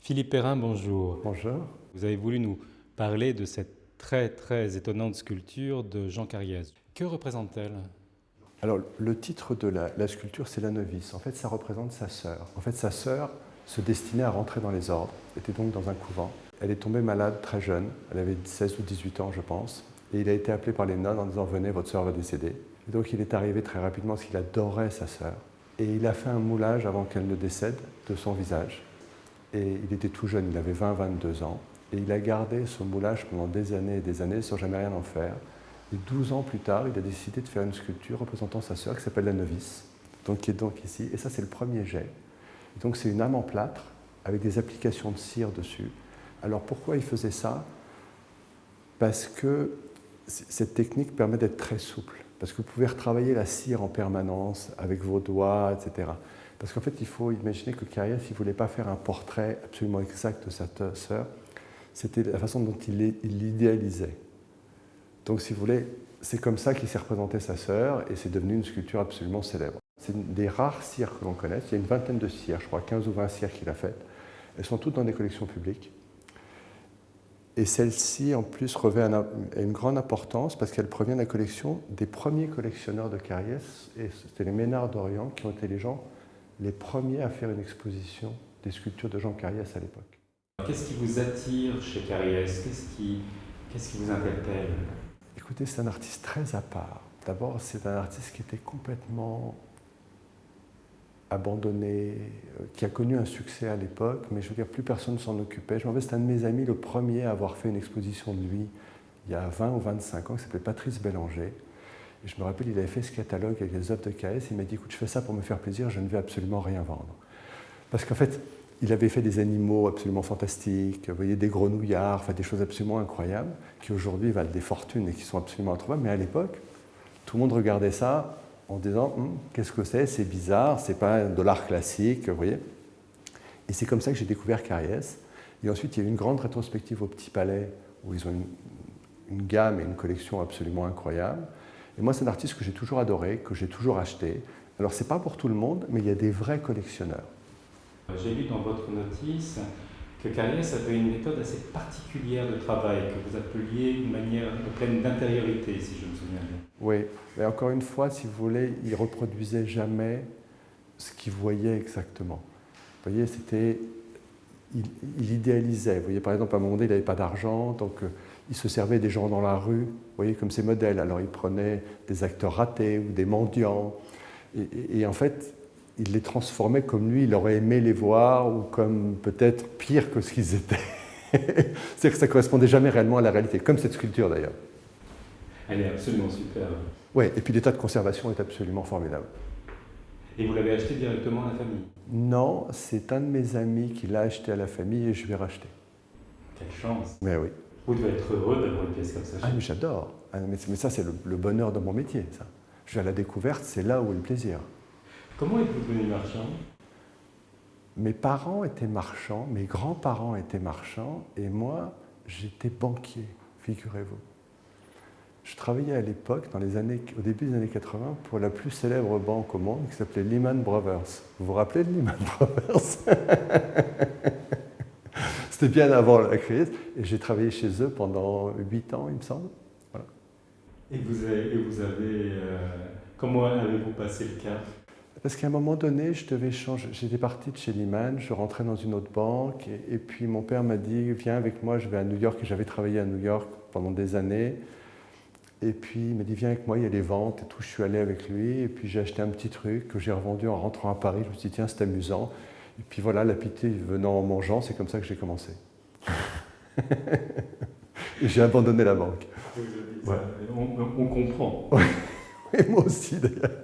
Philippe Perrin, bonjour. Bonjour. Vous avez voulu nous parler de cette très étonnante sculpture de Jean Cariès. Que représente-t-elle? Alors, le titre de la sculpture, c'est la novice. En fait, ça représente sa sœur. En fait, sa sœur se destinait à rentrer dans les ordres, était donc dans un couvent. Elle est tombée malade très jeune, elle avait 16 ou 18 ans, je pense, et il a été appelé par les nonnes en disant « Venez, votre sœur va décéder ». Et donc, il est arrivé très rapidement parce qu'il adorait sa sœur. Et il a fait un moulage avant qu'elle ne décède de son visage. Et il était tout jeune, il avait 20-22 ans. Et il a gardé ce moulage pendant des années et des années sans jamais rien en faire. Et 12 ans plus tard, il a décidé de faire une sculpture représentant sa sœur qui s'appelle la novice, donc, qui est donc ici. Et ça, c'est le premier jet. Et donc, c'est une âme en plâtre avec des applications de cire dessus. Alors, pourquoi il faisait ça? Parce que cette technique permet d'être très souple. Parce que vous pouvez retravailler la cire en permanence avec vos doigts, etc. Parce qu'en fait, il faut imaginer que Cariès, il ne voulait pas faire un portrait absolument exact de sa sœur. C'était la façon dont il l'idéalisait. Donc, si vous voulez, c'est comme ça qu'il s'est représenté sa sœur et c'est devenu une sculpture absolument célèbre. C'est une des rares cires que l'on connaisse. Il y a une vingtaine de cires, je crois, 15 ou 20 cires qu'il a faites. Elles sont toutes dans des collections publiques. Et celle-ci, en plus, revêt une grande importance parce qu'elle provient de la collection des premiers collectionneurs de Cariès. Et c'était les Ménards d'Orient qui ont été les gens les premiers à faire une exposition des sculptures de Jean Cariès à l'époque. Qu'est-ce qui vous attire chez Cariès? Qu'est-ce qui vous interpelle? Écoutez, c'est un artiste très à part. D'abord, c'est un artiste qui était complètement abandonné, qui a connu un succès à l'époque, mais je veux dire, plus personne ne s'en occupait. Je me rappelle, c'est un de mes amis, le premier à avoir fait une exposition de lui il y a 20 ou 25 ans, qui s'appelait Patrice Bélanger. Et je me rappelle, il avait fait ce catalogue avec les œuvres de Cariès. Il m'a dit, écoute, je fais ça pour me faire plaisir, je ne vais absolument rien vendre. Parce qu'en fait, il avait fait des animaux absolument fantastiques, vous voyez, des grenouillards, enfin, des choses absolument incroyables, qui aujourd'hui valent des fortunes et qui sont absolument introuvables. Mais à l'époque, tout le monde regardait ça en disant qu'est-ce que c'est bizarre, c'est pas de l'art classique, vous voyez. Et c'est comme ça que j'ai découvert Cariès. Et ensuite, il y a eu une grande rétrospective au Petit Palais, où ils ont une gamme et une collection absolument incroyables. Et moi, c'est un artiste que j'ai toujours adoré, que j'ai toujours acheté. Alors, c'est pas pour tout le monde, mais il y a des vrais collectionneurs. J'ai lu dans votre notice que Cariès avait une méthode assez particulière de travail, que vous appeliez une manière pleine d'intériorité, si je me souviens bien. Oui, mais encore une fois, si vous voulez, il reproduisait jamais ce qu'il voyait exactement. Vous voyez, il idéalisait. Vous voyez, par exemple, à un moment donné, il n'avait pas d'argent, donc il se servait des gens dans la rue, vous voyez, comme ses modèles. Alors il prenait des acteurs ratés ou des mendiants, et en fait, il les transformait comme lui, il aurait aimé les voir, ou comme peut-être pire que ce qu'ils étaient. C'est-à-dire que ça ne correspondait jamais réellement à la réalité, comme cette sculpture d'ailleurs. Elle est absolument superbe. Oui, et puis l'état de conservation est absolument formidable. Et vous l'avez acheté directement à la famille? Non, c'est un de mes amis qui l'a acheté à la famille et je lui ai racheté. Quelle chance! Mais oui. Vous devez être heureux d'avoir une pièce comme ça chez Ah, vous. mais j'adore. Ah, mais ça, c'est le bonheur de mon métier, ça. Je vais à la découverte, c'est là où est le plaisir. Comment êtes-vous devenu marchand? Mes parents étaient marchands, mes grands-parents étaient marchands, et moi, j'étais banquier, figurez-vous. Je travaillais à l'époque, au début des années 80, pour la plus célèbre banque au monde, qui s'appelait Lehman Brothers. Vous vous rappelez de Lehman Brothers? C'était bien avant la crise, et j'ai travaillé chez eux pendant 8 ans, il me semble. Voilà. Comment avez-vous passé le cap? Parce qu'à un moment donné, je devais changer. J'étais parti de chez Lehman, je rentrais dans une autre banque, et puis mon père m'a dit, viens avec moi, je vais à New York, et j'avais travaillé à New York pendant des années. Et puis il m'a dit, viens avec moi, il y a les ventes et tout. Je suis allé avec lui, et puis j'ai acheté un petit truc que j'ai revendu en rentrant à Paris. Je me suis dit, tiens, c'est amusant. Et puis voilà, la pitié venant en mangeant, c'est comme ça que j'ai commencé. Et j'ai abandonné la banque. Ouais. On comprend. Et moi aussi, d'ailleurs.